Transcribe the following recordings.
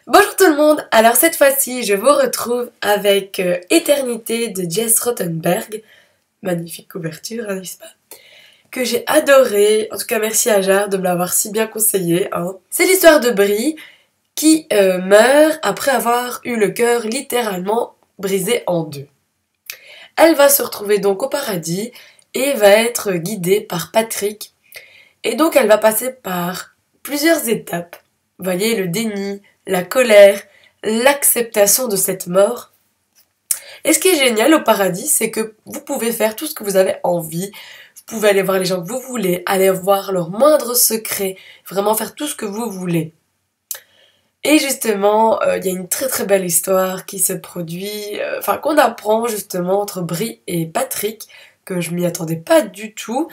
Bonjour tout le monde, alors cette fois-ci je vous retrouve avec Éternité de Jess Rothenberg, magnifique couverture, hein, n'est-ce pas? Que j'ai adoré, en tout cas merci à Jar de me l'avoir si bien conseillé. Hein. C'est l'histoire de Brie qui meurt après avoir eu le cœur littéralement brisé en deux. Elle va se retrouver donc au paradis et va être guidée par Patrick. Et donc elle va passer par plusieurs étapes. Vous voyez, le déni, la colère, l'acceptation de cette mort. Et ce qui est génial au paradis, c'est que vous pouvez faire tout ce que vous avez envie. Vous pouvez aller voir les gens que vous voulez, aller voir leurs moindres secrets, vraiment faire tout ce que vous voulez. Et justement, il y a une très très belle histoire qui se produit, qu'on apprend justement entre Brie et Patrick, que je m'y attendais pas du tout.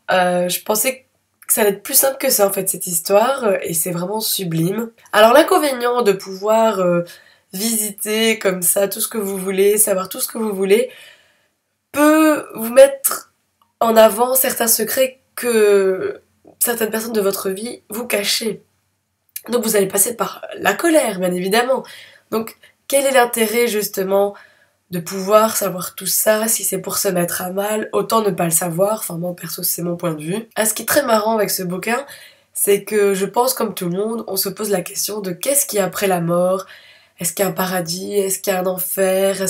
Je pensais que ça allait être plus simple que ça en fait cette histoire, et c'est vraiment sublime. Alors l'inconvénient de pouvoir visiter comme ça tout ce que vous voulez, savoir tout ce que vous voulez, peut vous mettre en avant certains secrets que certaines personnes de votre vie vous cachez. Donc vous allez passer par la colère, bien évidemment. Donc quel est l'intérêt justement de pouvoir savoir tout ça si c'est pour se mettre à mal? Autant ne pas le savoir, enfin moi perso c'est mon point de vue. Ce qui est très marrant avec ce bouquin, c'est que je pense comme tout le monde, on se pose la question de qu'est-ce qu'il y a après la mort? Est-ce qu'il y a un paradis? Est-ce qu'il y a un enfer?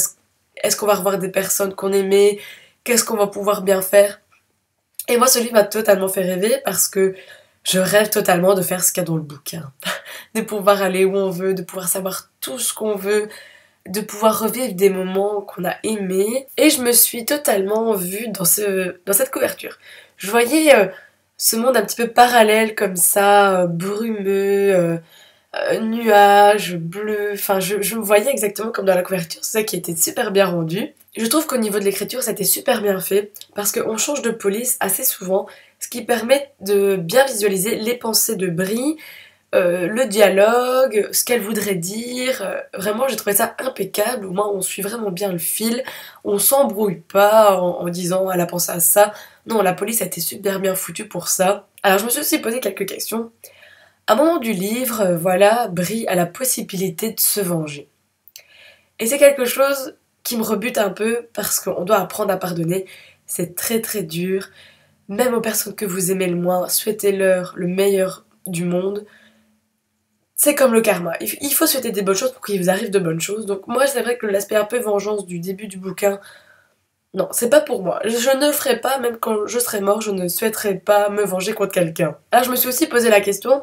Est-ce qu'on va revoir des personnes qu'on aimait? Qu'est-ce qu'on va pouvoir bien faire? Et moi ce livre m'a totalement fait rêver parce que je rêve totalement de faire ce qu'il y a dans le bouquin. De pouvoir aller où on veut, de pouvoir savoir tout ce qu'on veut, de pouvoir revivre des moments qu'on a aimés. Et je me suis totalement vue dans cette couverture. Je voyais ce monde un petit peu parallèle comme ça, brumeux, nuages, bleus, enfin je me voyais exactement comme dans la couverture, c'est ça qui était super bien rendu. Je trouve qu'au niveau de l'écriture, c'était super bien fait, parce qu'on change de police assez souvent, ce qui permet de bien visualiser les pensées de Brie, le dialogue, ce qu'elle voudrait dire. Vraiment, j'ai trouvé ça impeccable. Au moins, on suit vraiment bien le fil. On s'embrouille pas en disant elle a pensé à ça. Non, la police a été super bien foutue pour ça. Alors, je me suis aussi posé quelques questions. À un moment du livre, voilà, Brie a la possibilité de se venger. Et c'est quelque chose qui me rebute un peu parce qu'on doit apprendre à pardonner. C'est très très dur. Même aux personnes que vous aimez le moins, souhaitez-leur le meilleur du monde. C'est comme le karma. Il faut souhaiter des bonnes choses pour qu'il vous arrive de bonnes choses. Donc moi, c'est vrai que l'aspect un peu vengeance du début du bouquin, non, c'est pas pour moi. Je ne ferai pas, même quand je serai mort, je ne souhaiterais pas me venger contre quelqu'un. Alors je me suis aussi posé la question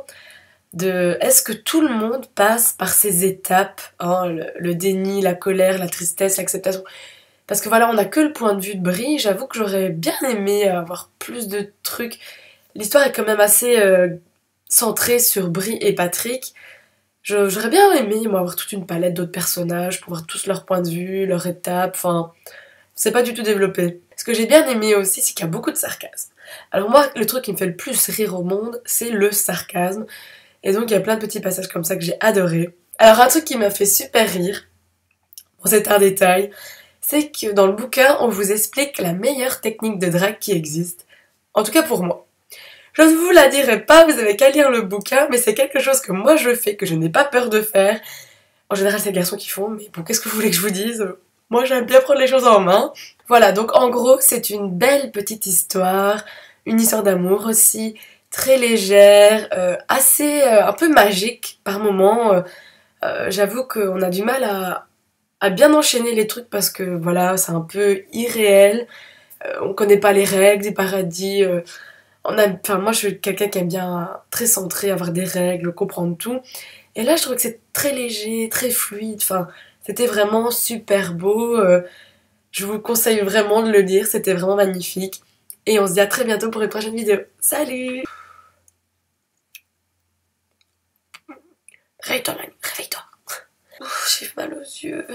de est-ce que tout le monde passe par ces étapes, hein, le déni, la colère, la tristesse, l'acceptation. Parce que voilà, on n'a que le point de vue de Brie. J'avoue que j'aurais bien aimé avoir plus de trucs. L'histoire est quand même assez centrée sur Brie et Patrick. J'aurais bien aimé, moi, avoir toute une palette d'autres personnages pour voir tous leurs points de vue, leurs étapes, enfin, c'est pas du tout développé. Ce que j'ai bien aimé aussi, c'est qu'il y a beaucoup de sarcasme. Alors moi, le truc qui me fait le plus rire au monde, c'est le sarcasme. Et donc, il y a plein de petits passages comme ça que j'ai adoré. Alors, un truc qui m'a fait super rire, bon, c'est un détail, c'est que dans le bouquin, on vous explique la meilleure technique de drague qui existe. En tout cas pour moi. Je ne vous la dirai pas, vous avez qu'à lire le bouquin, mais c'est quelque chose que moi je fais, que je n'ai pas peur de faire. En général, c'est les garçons qui font, mais bon, qu'est-ce que vous voulez que je vous dise? Moi, j'aime bien prendre les choses en main. Voilà, donc en gros, c'est une belle petite histoire, une histoire d'amour aussi, très légère, assez un peu magique par moments. J'avoue qu'on a du mal à bien enchaîner les trucs parce que voilà, c'est un peu irréel. On connaît pas les règles des paradis. Moi, je suis quelqu'un qui aime bien très centré, avoir des règles, comprendre tout. Et là, je trouve que c'est très léger, très fluide. Enfin, c'était vraiment super beau. Je vous conseille vraiment de le lire. C'était vraiment magnifique. Et on se dit à très bientôt pour une prochaine vidéo. Salut! Réveille-toi, Manu, réveille-toi. J'ai mal aux yeux.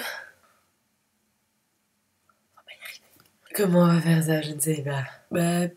Comment on va faire ça? Je ne sais pas. Bah,